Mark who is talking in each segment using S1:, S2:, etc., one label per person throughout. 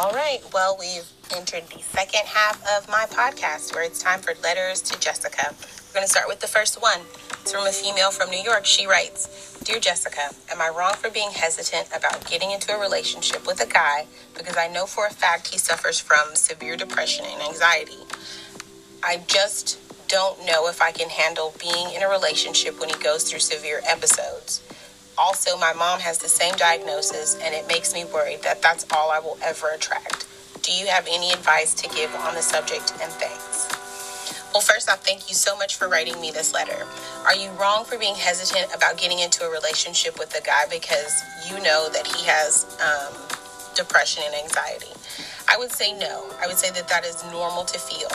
S1: All right, well, we've entered the second half of my podcast where it's time for letters to Jessica. We're going to start with the first one. It's from a female from New York. She writes, "Dear Jessica, am I wrong for being hesitant about getting into a relationship with a guy because I know for a fact he suffers from severe depression and anxiety? I just don't know if I can handle being in a relationship when he goes through severe episodes. Also, my mom has the same diagnosis, and it makes me worried that that's all I will ever attract. Do you have any advice to give on the subject? And thanks." Well, first off, thank you so much for writing me this letter. Are you wrong for being hesitant about getting into a relationship with a guy because you know that he has depression and anxiety? I would say no. I would say that is normal to feel.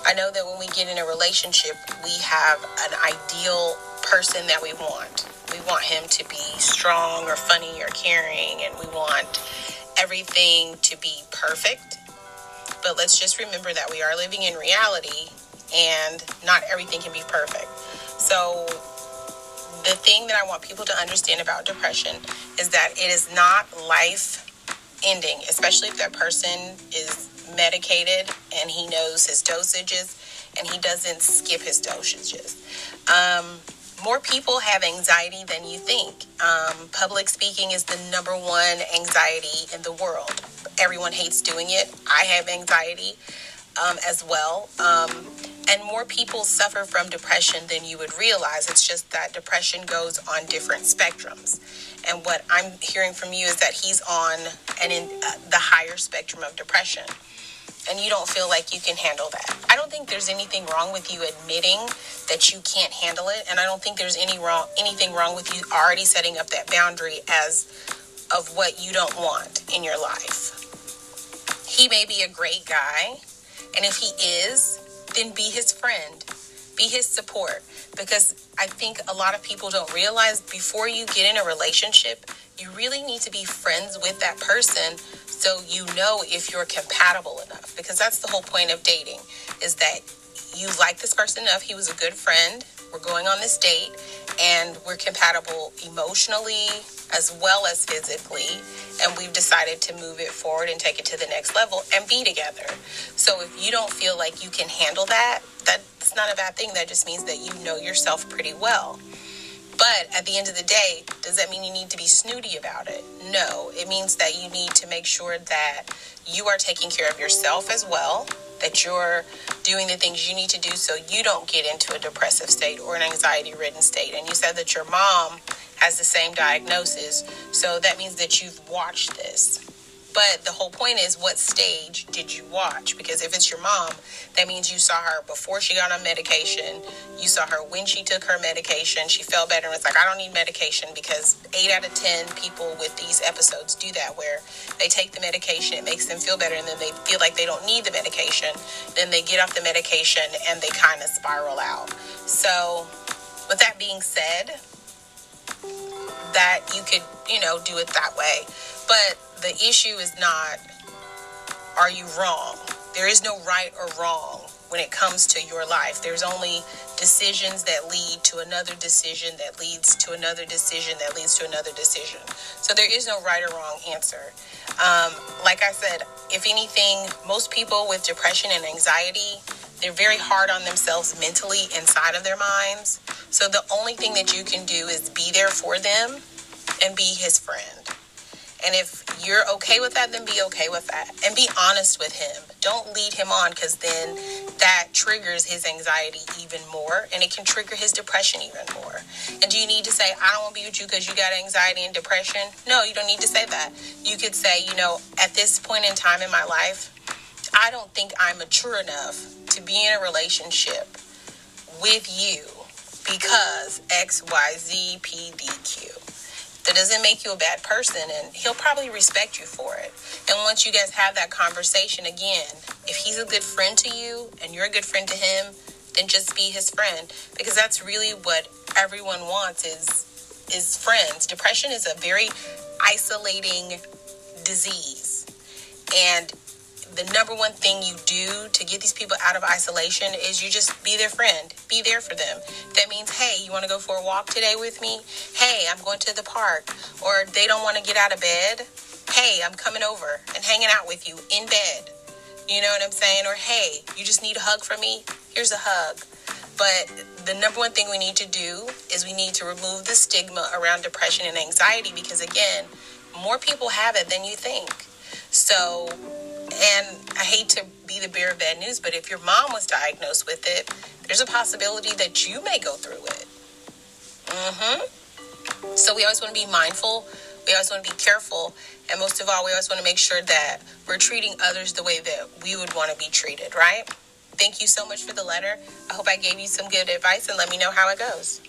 S1: I know that when we get in a relationship, we have an ideal person that we want. We want him to be strong or funny or caring, and we want everything to be perfect. But let's just remember that we are living in reality, and not everything can be perfect. So the thing that I want people to understand about depression is that it is not life ending, especially if that person is medicated and he knows his dosages and he doesn't skip his dosages. More people have anxiety than you think. Public speaking is the number one anxiety in the world. Everyone hates doing it. I have anxiety as well. And more people suffer from depression than you would realize. It's just that depression goes on different spectrums. And what I'm hearing from you is that he's on the higher spectrum of depression. And you don't feel like you can handle that. I don't think there's anything wrong with you admitting that you can't handle it. And I don't think there's anything wrong with you already setting up that boundary of what you don't want in your life. He may be a great guy. And if he is, then be his friend. Be his support. Because I think a lot of people don't realize before you get in a relationship, you really need to be friends with that person so you know if you're compatible enough. Because that's the whole point of dating, is that you like this person enough. He was a good friend. We're going on this date, and we're compatible emotionally as well as physically. And we've decided to move it forward and take it to the next level and be together. So if you don't feel like you can handle that, that's not a bad thing. That just means that you know yourself pretty well. But at the end of the day, does that mean you need to be snooty about it? No, it means that you need to make sure that you are taking care of yourself as well, that you're doing the things you need to do so you don't get into a depressive state or an anxiety-ridden state. And you said that your mom has the same diagnosis, so that means that you've watched this. But the whole point is, what stage did you watch? Because if it's your mom, that means you saw her before she got on medication. You saw her when she took her medication. She felt better and was like, I don't need medication, because 8 out of 10 people with these episodes do that, where they take the medication, it makes them feel better, and then they feel like they don't need the medication. Then they get off the medication and they kind of spiral out. So with that being said, that you could, do it that way. But the issue is not, are you wrong? There is no right or wrong when it comes to your life. There's only decisions that lead to another decision that leads to another decision that leads to another decision. So there is no right or wrong answer. Like I said, if anything, most people with depression and anxiety, they're very hard on themselves mentally inside of their minds. So the only thing that you can do is be there for them and be his friend. And if you're okay with that, then be okay with that. And be honest with him. Don't lead him on, because then that triggers his anxiety even more. And it can trigger his depression even more. And do you need to say, I don't want to be with you because you got anxiety and depression? No, you don't need to say that. You could say, at this point in time in my life, I don't think I'm mature enough to be in a relationship with you because X, Y, Z, P, D, Q. That doesn't make you a bad person, and he'll probably respect you for it. And once you guys have that conversation again, if he's a good friend to you and you're a good friend to him, then just be his friend, because that's really what everyone wants is friends. Depression is a very isolating disease, and the number one thing you do to get these people out of isolation is you just be their friend. Be there for them. That means, hey, you want to go for a walk today with me? Hey, I'm going to the park. Or they don't want to get out of bed. hey, I'm coming over and hanging out with you in bed. You know what I'm saying? Or, hey, you just need a hug from me? Here's a hug. But the number one thing we need to do is we need to remove the stigma around depression and anxiety, because, again, more people have it than you think. So, and I hate to be the bearer of bad news, but if your mom was diagnosed with it, there's a possibility that you may go through it. So we always want to be mindful. We always want to be careful. And most of all, we always want to make sure that we're treating others the way that we would want to be treated, right? Thank you so much for the letter. I hope I gave you some good advice, and let me know how it goes.